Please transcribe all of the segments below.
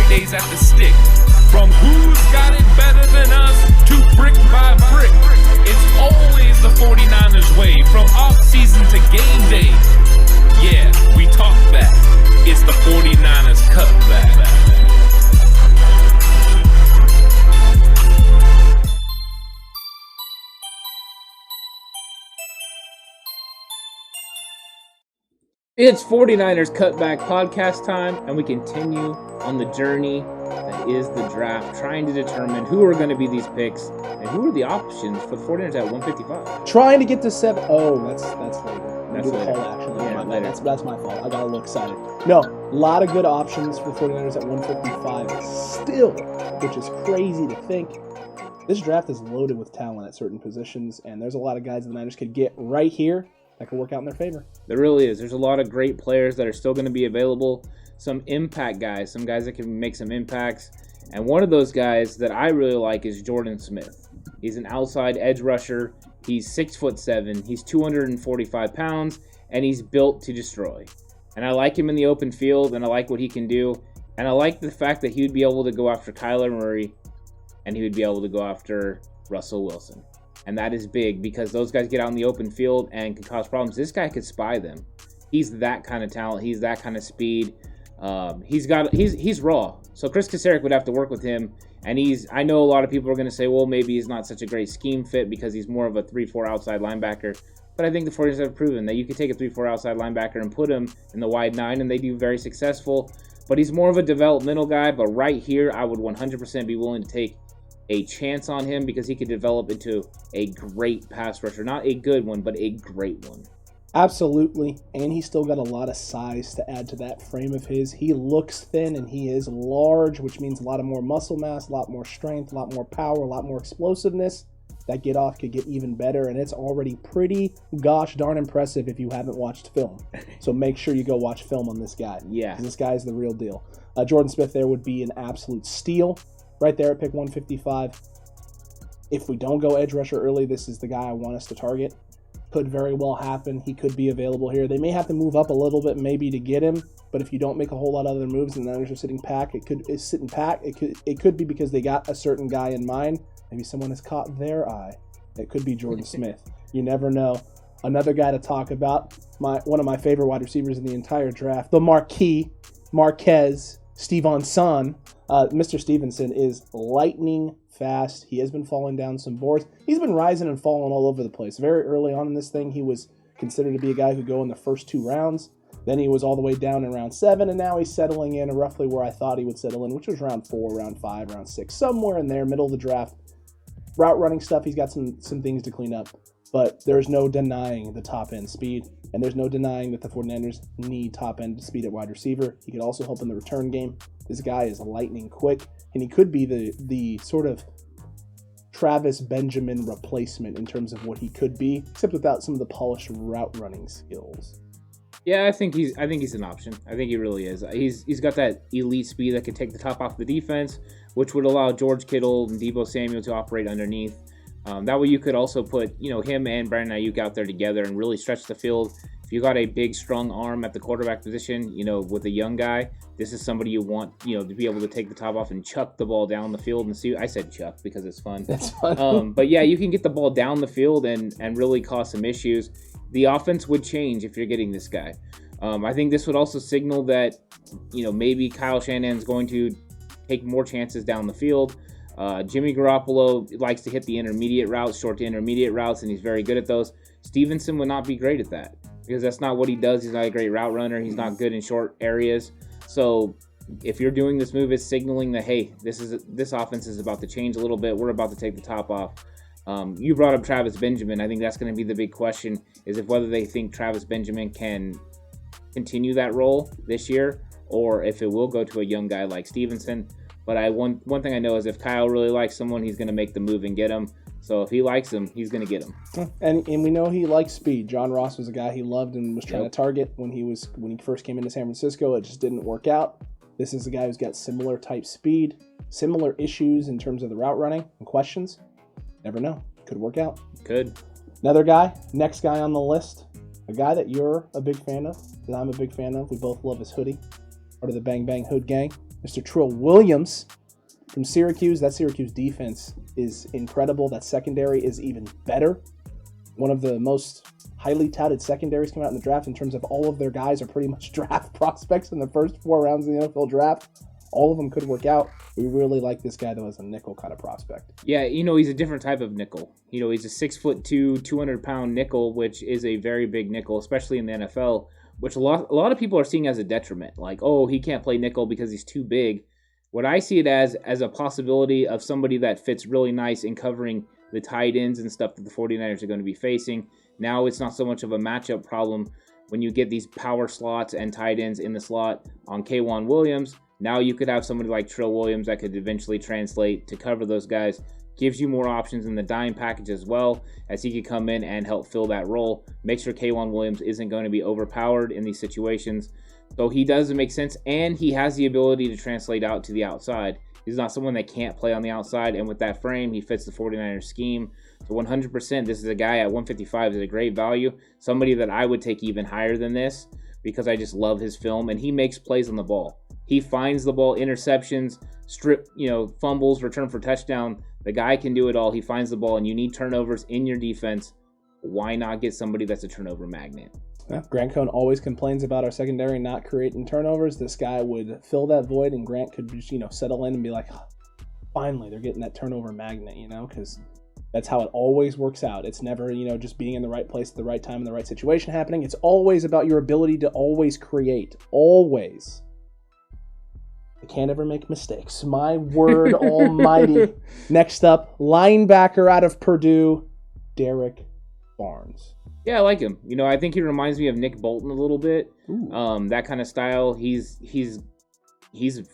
days at the stick. From who's got it better than us to brick by brick. It's always the 49ers way, from off-season to game day. Yeah, we talk back. It's the 49ers Cutback. It's 49ers Cutback Podcast time, and we continue on the journey that is the draft, trying to determine who are going to be these picks and who are the options for the 49ers at 155. Trying to get to 7. Oh, that's later. That's do the later. call to action. Yeah, later. That's my fault. I got a little excited. No, a lot of good options for the 49ers at 155 still, which is crazy to think. This draft is loaded with talent at certain positions, and there's a lot of guys the Niners could get right here that could work out in their favor. There really is. There's a lot of great players that are still going to be available. Some impact guys, some guys that can make some impacts. And one of those guys that I really like is Jordan Smith. He's an outside edge rusher. He's 6'7". He's 245 pounds, and he's built to destroy. And I like him in the open field, and I like what he can do. And I like the fact that he would be able to go after Kyler Murray, and he would be able to go after Russell Wilson. And that is big because those guys get out in the open field and can cause problems. This guy could spy them. He's that kind of talent. He's that kind of speed. He's raw. So Chris Kasarik would have to work with him. And I know a lot of people are going to say, well, maybe he's not such a great scheme fit because he's more of a 3-4 outside linebacker. But I think the 49ers have proven that you could take a 3-4 outside linebacker and put him in the wide 9, and they do very successful. But he's more of a developmental guy. But right here, I would 100% be willing to take a chance on him because he could develop into a great pass rusher. Not a good one, but a great one. Absolutely, and he's still got a lot of size to add to that frame of his. He looks thin and he is large, which means a lot of more muscle mass, a lot more strength, a lot more power, a lot more explosiveness. That get off could get even better, and it's already pretty gosh darn impressive if you haven't watched film. So make sure you go watch film on this guy. Yeah. This guy is the real deal. Jordan Smith there would be an absolute steal right there at pick 155. If we don't go edge rusher early, this is the guy I want us to target. Could very well happen. He could be available here. They may have to move up a little bit maybe to get him, but if you don't make a whole lot of other moves and the Niners are sitting pack, it could be because they got a certain guy in mind. Maybe someone has caught their eye. It could be Jordan Smith. You never know. Another guy to talk about, one of my favorite wide receivers in the entire draft, the Marquez Stevenson. Mr. Stevenson is lightning fast. He has been falling down some boards. He's been rising and falling all over the place. Very early on in this thing, he was considered to be a guy who could go in the first 2 rounds. Then he was all the way down in round 7, and now he's settling in roughly where I thought he would settle in, which was round 4, round 5, round 6, somewhere in there, middle of the draft. Route running stuff, he's got some things to clean up, but there's no denying the top-end speed, and there's no denying that the 49ers need top-end speed at wide receiver. He could also help in the return game. This guy is lightning quick, and he could be the sort of Travis Benjamin replacement in terms of what he could be, except without some of the polished route running skills. Yeah, I think he's an option. I think he really is. He's got that elite speed that can take the top off the defense, which would allow George Kittle and Deebo Samuel to operate underneath. That way you could also put, him and Brandon Ayuk out there together and really stretch the field. If you got a big, strong arm at the quarterback position, with a young guy, this is somebody you want, to be able to take the top off and chuck the ball down the field and see. I said chuck because it's fun. That's fun. But yeah, you can get the ball down the field and really cause some issues. The offense would change if you're getting this guy. I think this would also signal that, maybe Kyle Shanahan's going to take more chances down the field. Jimmy Garoppolo likes to hit the intermediate routes, short to intermediate routes, and he's very good at those. Stevenson would not be great at that because that's not what he does. He's not a great route runner. He's not good in short areas. So if you're doing this move, it's signaling that, hey, this offense is about to change a little bit. We're about to take the top off. You brought up Travis Benjamin. I think that's going to be the big question, is if whether they think Travis Benjamin can continue that role this year or if it will go to a young guy like Stevenson. But one thing I know is if Kyle really likes someone, he's going to make the move and get him. So if he likes him, he's going to get him. And we know he likes speed. John Ross was a guy he loved and was trying to target when he first came into San Francisco. It just didn't work out. This is a guy who's got similar type speed, similar issues in terms of the route running and questions. Never know. Could work out. Could. Another guy, next guy on the list, a guy that you're a big fan of, that I'm a big fan of. We both love his hoodie. Part of the Bang Bang Hood gang. Mr. Trill Williams from Syracuse. That Syracuse defense is incredible. That secondary is even better. One of the most highly touted secondaries come out in the draft in terms of all of their guys are pretty much draft prospects in the first 4 rounds of the NFL draft. All of them could work out. We really like this guy, though, as a nickel kind of prospect. Yeah, he's a different type of nickel. He's a 6'2", 200-pound nickel, which is a very big nickel, especially in the NFL, which a lot of people are seeing as a detriment. Like, oh, he can't play nickel because he's too big. What I see it as a possibility of somebody that fits really nice in covering the tight ends and stuff that the 49ers are going to be facing. Now it's not so much of a matchup problem when you get these power slots and tight ends in the slot on K'Wan Williams. Now you could have somebody like Trill Williams that could eventually translate to cover those guys. Gives you more options in the dime package as well, as he could come in and help fill that role. Make sure K'Wan Williams isn't going to be overpowered in these situations. So he does make sense, and he has the ability to translate out to the outside. He's not someone that can't play on the outside, and with that frame, he fits the 49ers scheme. So 100%, this is a guy at 155 is a great value. Somebody that I would take even higher than this because I just love his film, and he makes plays on the ball. He finds the ball, interceptions, fumbles, return for touchdown. The guy can do it all. He finds the ball, and you need turnovers in your defense. Why not get somebody that's a turnover magnet? Yeah, Grant Cohn always complains about our secondary not creating turnovers. This guy would fill that void, and Grant could just, settle in and be like, finally, they're getting that turnover magnet, because that's how it always works out. It's never, just being in the right place at the right time in the right situation happening. It's always about your ability to always create. Always. I can't ever make mistakes. My word almighty. Next up, linebacker out of Purdue, Derek Barnes. Yeah, I like him. I think he reminds me of Nick Bolton a little bit. That kind of style. He's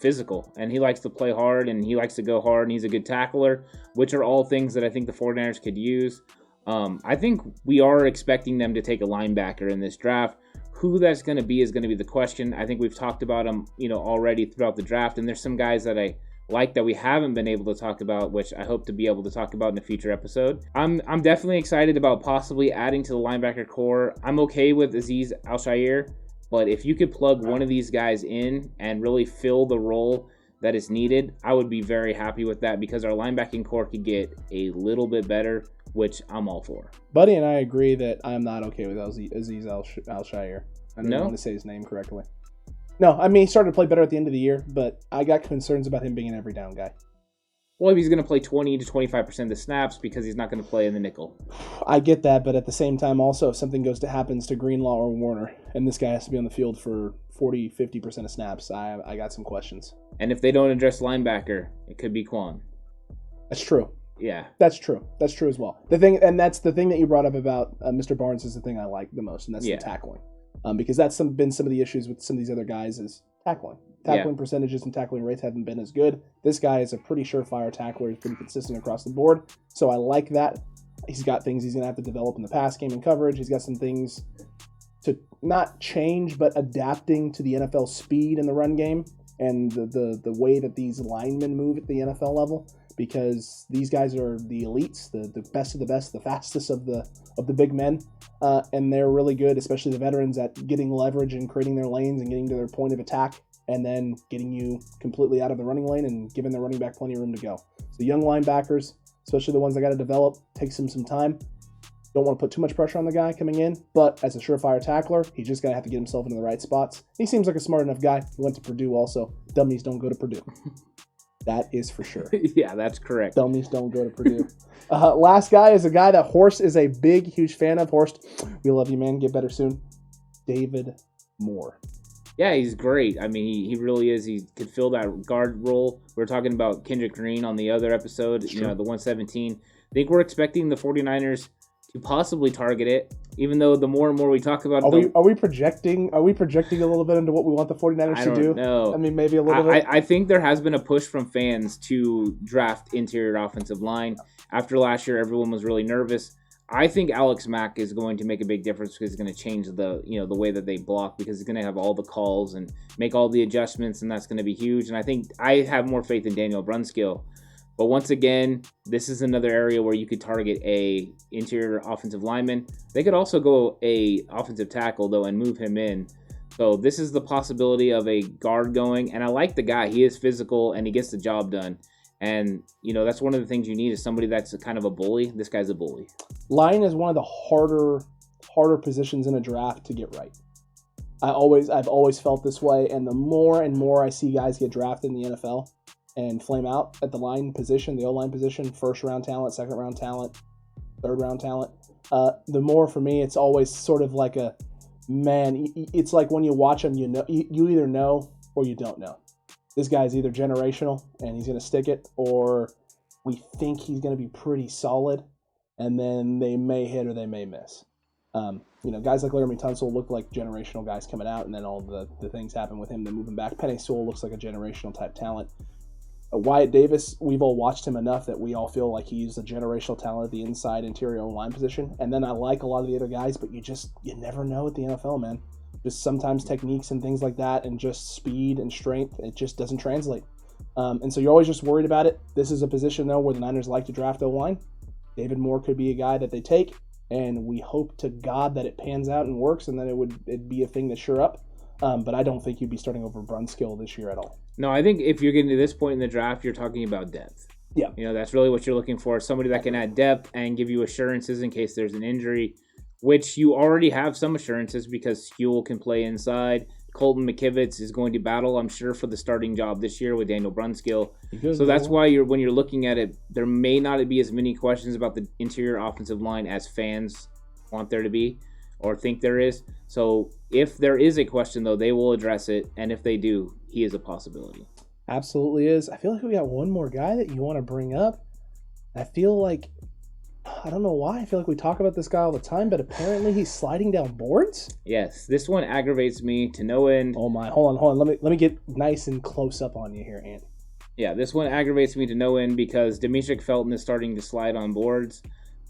physical, and he likes to play hard, and he likes to go hard, and he's a good tackler, which are all things that I think the 49ers could use. I think we are expecting them to take a linebacker in this draft. Who that's going to be is going to be the question. I think we've talked about them, already throughout the draft, and there's some guys that I like that we haven't been able to talk about, which I hope to be able to talk about in a future episode. I'm definitely excited about possibly adding to the linebacker core. I'm okay with Azeez Al-Shaair, but if you could plug one of these guys in and really fill the role that is needed, I would be very happy with that because our linebacking core could get a little bit better, which I'm all for. Buddy and I agree that I'm not okay with Azeez Al-Shaair. I don't want to say his name correctly. No, he started to play better at the end of the year, but I got concerns about him being an every down guy. Well, if he's going to play 20 to 25% of the snaps because he's not going to play in the nickel. I get that, but at the same time also, if something happens to Greenlaw or Warner, and this guy has to be on the field for 40, 50% of snaps, I got some questions. And if they don't address linebacker, it could be Quan. That's true. Yeah. That's true. That's true as well. That's the thing that you brought up about Mr. Barnes is the thing I like the most, and that's the tackling. Because that's been some of the issues with some of these other guys is tackling. Tackling percentages and tackling rates haven't been as good. This guy is a pretty surefire tackler. He's pretty consistent across the board. So I like that. He's got things he's going to have to develop in the pass game and coverage. He's got some things to not change, but adapting to the NFL speed in the run game and the way that these linemen move at the NFL level. Because these guys are the elites, the best of the best, the fastest of the big men, and they're really good, especially the veterans, at getting leverage and creating their lanes and getting to their point of attack, and then getting you completely out of the running lane and giving the running back plenty of room to go. So young linebackers, especially the ones that got to develop, takes them some time. Don't want to put too much pressure on the guy coming in, but as a surefire tackler, he's just going to have to get himself into the right spots. He seems like a smart enough guy. He went to Purdue also. Dummies don't go to Purdue. That is for sure. Yeah, that's correct. Dummies don't go to Purdue. Last guy is a guy that Horst is a big, huge fan of. Horst, we love you, man. Get better soon. David Moore. Yeah, he's great. He really is. He could fill that guard role. We were talking about Kendrick Green on the other episode, the 117. I think we're expecting the 49ers to possibly target it, even though the more and more we talk about it. Are we projecting a little bit into what we want the 49ers to do? No. Maybe a little bit. I think there has been a push from fans to draft interior offensive line. After last year, everyone was really nervous. I think Alex Mack is going to make a big difference because he's going to change the way that they block, because he's going to have all the calls and make all the adjustments, and that's going to be huge. And I think I have more faith in Daniel Brunskill. But once again, this is another area where you could target a interior offensive lineman. They could also go a offensive tackle, though, and move him in. So this is the possibility of a guard going, and I like the guy. He is physical, and he gets the job done. And, that's one of the things you need is somebody that's kind of a bully. This guy's a bully. Line is one of the harder positions in a draft to get right. I've always felt this way, and the more and more I see guys get drafted in the NFL and flame out at the line position, the O-line position, first-round talent, second-round talent, third-round talent, the more for me it's always sort of like it's like when you watch them, you either know or you don't know. This guy's either generational and he's going to stick it, or we think he's going to be pretty solid, and then they may hit or they may miss. Guys like Laramie Tunsil look like generational guys coming out, and then all the things happen with him, then moving back. Penei Sewell looks like a generational type talent. Wyatt Davis, we've all watched him enough that we all feel like he's a generational talent at the inside interior line position. And then I like a lot of the other guys, but you never know at the NFL, man. Just sometimes techniques and things like that, and just speed and strength, it just doesn't translate. And so you're always just worried about it. This is a position, though, where the Niners like to draft O-line. David Moore could be a guy that they take, and we hope to God that it pans out and works, and then it'd be a thing to sure up. But I don't think you'd be starting over Brunskill this year at all. No, I think if you're getting to this point in the draft, you're talking about depth. Yeah. That's really what you're looking for, somebody that can add depth and give you assurances in case there's an injury, which you already have some assurances because Skule can play inside. Colton McKivitz is going to battle, I'm sure, for the starting job this year with Daniel Brunskill. So that's why when you're looking at it, there may not be as many questions about the interior offensive line as fans want there to be or think there is. So if there is a question, though, they will address it. And if they do, he is a possibility. Absolutely is. I feel like we got one more guy that you want to bring up. I feel like, I don't know why, I feel like we talk about this guy all the time, but apparently he's sliding down boards? Yes, this one aggravates me to no end. Oh my, hold on. Let me get nice and close up on you here, Ant. Yeah, this one aggravates me to no end because Demetric Felton is starting to slide on boards.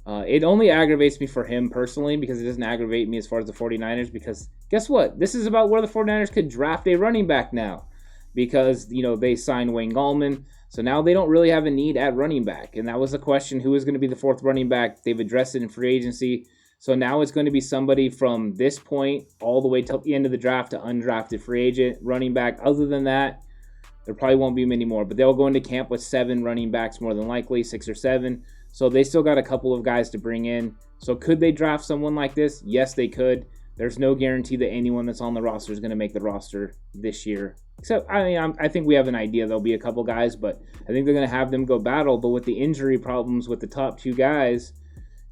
It only aggravates me for him personally because it doesn't aggravate me as far as the 49ers because guess what? This is about where the 49ers could draft a running back now because, they signed Wayne Gallman. So now they don't really have a need at running back. And that was the question, who is going to be the fourth running back? They've addressed it in free agency. So now it's going to be somebody from this point all the way till the end of the draft to undrafted free agent running back. Other than that, there probably won't be many more. But they'll go into camp with 7 running backs more than likely, 6 or 7. So they still got a couple of guys to bring in. So could they draft someone like this? Yes, they could. There's no guarantee that anyone that's on the roster is going to make the roster this year. Except, I think we have an idea there'll be a couple guys, but I think they're going to have them go battle. But with the injury problems with the top 2 guys,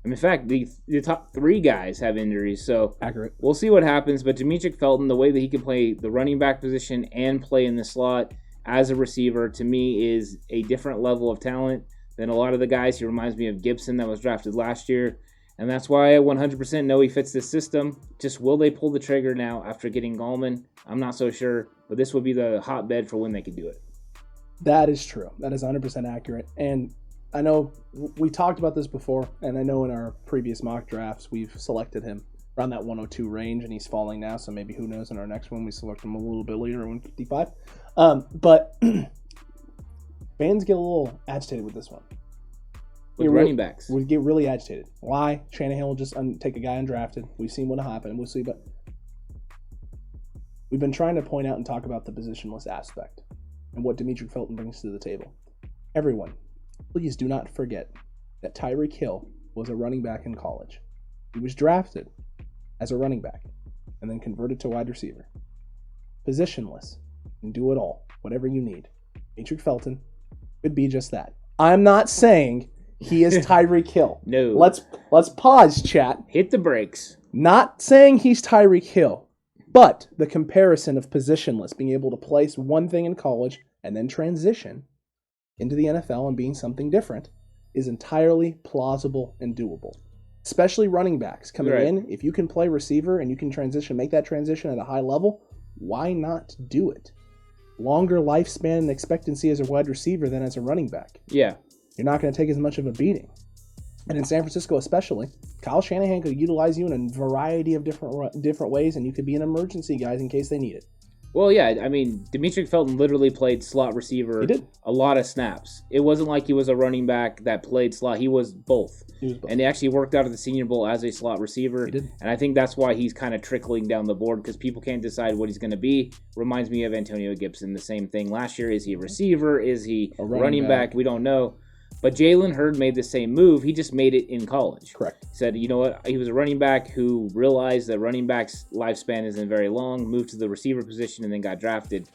in fact, the top 3 guys have injuries. So accurate. We'll see what happens. But Demetric Felton, the way that he can play the running back position and play in the slot as a receiver, to me, is a different level of talent than a lot of the guys. He reminds me of Gibson that was drafted last year. And that's why I 100% know he fits this system. Just will they pull the trigger now after getting Gallman? I'm not so sure. But this would be the hotbed for when they could do it. That is true. That is 100% accurate. And I know we talked about this before, and I know in our previous mock drafts we've selected him around that 102 range, and he's falling now. So maybe, who knows, in our next one we select him a little bit later, 155. But fans get a little agitated with this one. With running backs. We get really agitated. Why? Shanahan will just take a guy undrafted. We've seen what happened. We'll see. But we've been trying to point out and talk about the positionless aspect and what Demetric Felton brings to the table. Everyone, please do not forget that Tyreek Hill was a running back in college. He was drafted as a running back and then converted to wide receiver. Positionless. And do it all. Whatever you need. Demetric Felton could be just that. I'm not saying he is Tyreek Hill. No. Let's pause, chat. Hit the brakes. Not saying he's Tyreek Hill, but the comparison of positionless, being able to place one thing in college and then transition into the NFL and being something different, is entirely plausible and doable. Especially running backs coming in. If you can play receiver and you can make that transition at a high level, why not do it? Longer lifespan and expectancy as a wide receiver than as a running back. Yeah. You're not going to take as much of a beating. And in San Francisco especially, Kyle Shanahan could utilize you in a variety of different ways, and you could be an emergency guys in case they need it. Well, yeah, I mean, Demetric Felton literally played slot receiver He did. a lot of snaps. It wasn't like he was a running back that played slot. He was both. And he actually worked out at the Senior Bowl as a slot receiver. He did. And I think that's why he's kind of trickling down the board because people can't decide what he's going to be. Reminds me of Antonio Gibson, the same thing last year. Is he a receiver? Is he a running back? We don't know. But Jalen Hurd made the same move. He just made it in college. Correct. He said, you know what? He was a running back who realized that running back's lifespan isn't very long, moved to the receiver position, and then got drafted.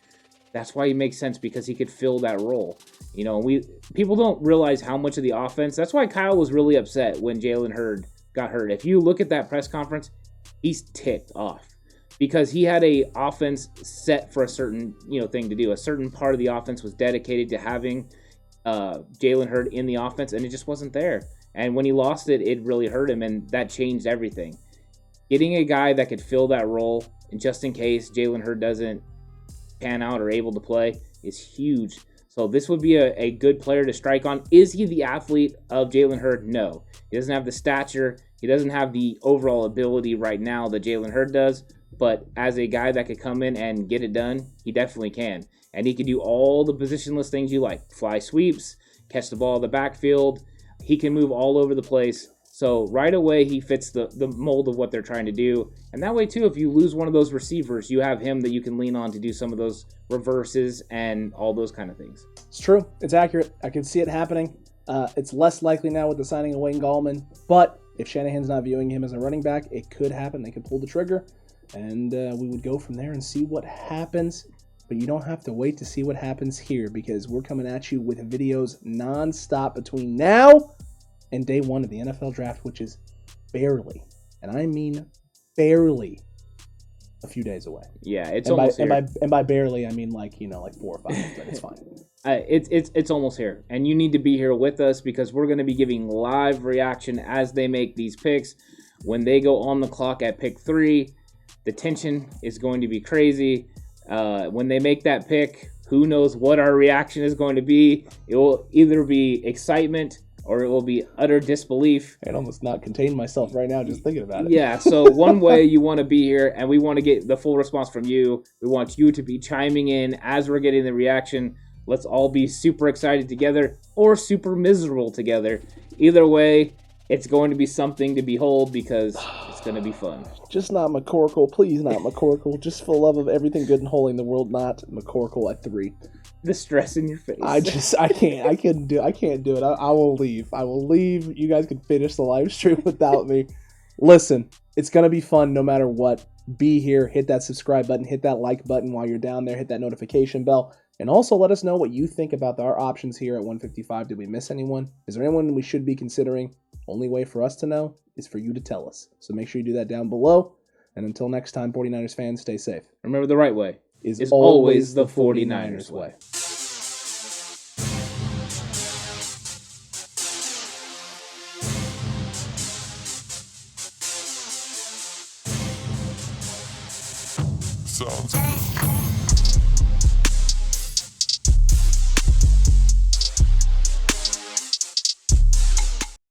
That's why he makes sense because he could fill that role. You know, people don't realize how much of the offense. That's why Kyle was really upset when Jalen Hurd got hurt. If you look at that press conference, he's ticked off because he had a offense set for a certain thing to do. A certain part of the offense was dedicated to having Jalen Hurd in the offense, and it just wasn't there. And when he lost it, it really hurt him, and that changed everything. Getting a guy that could fill that role, and just in case Jalen Hurd doesn't pan out or able to play, is huge. So this would be a good player to strike on. Is he the athlete of Jalen Hurd? No. He doesn't have the stature. He doesn't have the overall ability right now that Jalen Hurd does. But as a guy that could come in and get it done, he definitely can. And he can do all the positionless things you like. Fly sweeps, catch the ball in the backfield. He can move all over the place. So right away, he fits the mold of what they're trying to do. And that way, too, if you lose one of those receivers, you have him that you can lean on to do some of those reverses and all those kind of things. It's true. It's accurate. I can see it happening. It's less likely now with the signing of Wayne Gallman. But if Shanahan's not viewing him as a running back, it could happen. They could pull the trigger. And we would go from there and see what happens. But you don't have to wait to see what happens here because we're coming at you with videos nonstop between now and day one of the NFL draft, which is barely, and I mean barely, a few days away. Yeah, it's almost here. And by barely, I mean like 4 or 5, but it's fine. It's almost here, and you need to be here with us because we're going to be giving live reaction as they make these picks. When they go on the clock at pick 3, the tension is going to be crazy. When they make that pick, who knows what our reaction is going to be. It will either be excitement or it will be utter disbelief. I almost not contain myself right now just thinking about it. Yeah, so one way you want to be here, and we want to get the full response from you. We want you to be chiming in as we're getting the reaction. Let's all be super excited together or super miserable together. Either way, it's going to be something to behold because it's going to be fun. Just not McCorkle. Please not McCorkle. Just for love of everything good and holy in the world, not McCorkle at 3. The stress in your face. I can't do it. I will leave. You guys can finish the live stream without me. Listen, it's going to be fun no matter what. Be here. Hit that subscribe button. Hit that like button while you're down there. Hit that notification bell. And also let us know what you think about our options here at 155. Did we miss anyone? Is there anyone we should be considering? Only way for us to know is for you to tell us. So make sure you do that down below. And until next time, 49ers fans, stay safe. Remember, the right way is always the 49ers way. Sounds good.